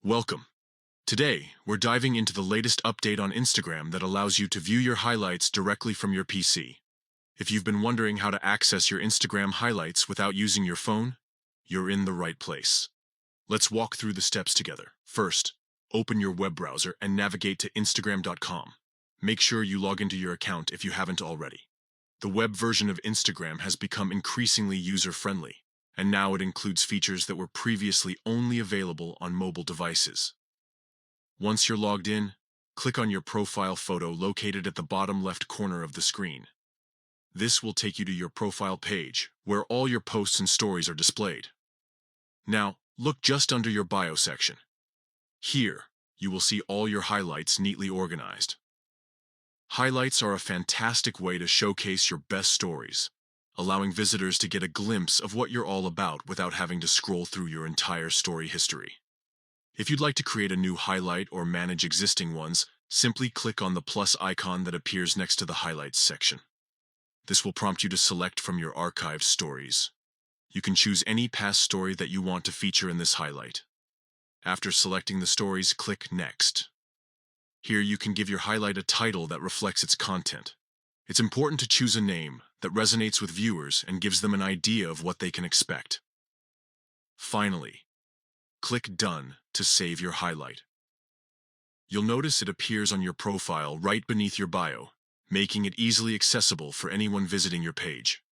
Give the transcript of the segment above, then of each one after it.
Welcome. Today, we're diving into the latest update on Instagram that allows you to view your highlights directly from your PC. If you've been wondering how to access your Instagram highlights without using your phone, you're in the right place. Let's walk through the steps together. First, open your web browser and navigate to Instagram.com. Make sure you log into your account if you haven't already. The web version of Instagram has become increasingly user-friendly, and now it includes features that were previously only available on mobile devices. Once you're logged in, click on your profile photo located at the bottom left corner of the screen. This will take you to your profile page, where all your posts and stories are displayed. Now, look just under your bio section. Here, you will see all your highlights neatly organized. Highlights are a fantastic way to showcase your best stories, allowing visitors to get a glimpse of what you're all about without having to scroll through your entire story history. If you'd like to create a new highlight or manage existing ones, simply click on the plus icon that appears next to the Highlights section. This will prompt you to select from your archived stories. You can choose any past story that you want to feature in this highlight. After selecting the stories, click Next. Here you can give your highlight a title that reflects its content. It's important to choose a name that resonates with viewers and gives them an idea of what they can expect. Finally, click Done to save your highlight. You'll notice it appears on your profile right beneath your bio, making it easily accessible for anyone visiting your page.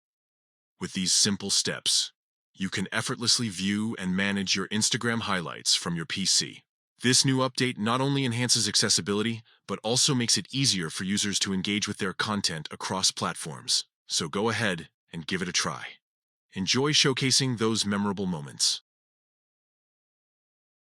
With these simple steps, you can effortlessly view and manage your Instagram highlights from your PC. This new update not only enhances accessibility, but also makes it easier for users to engage with their content across platforms. So go ahead and give it a try. Enjoy showcasing those memorable moments.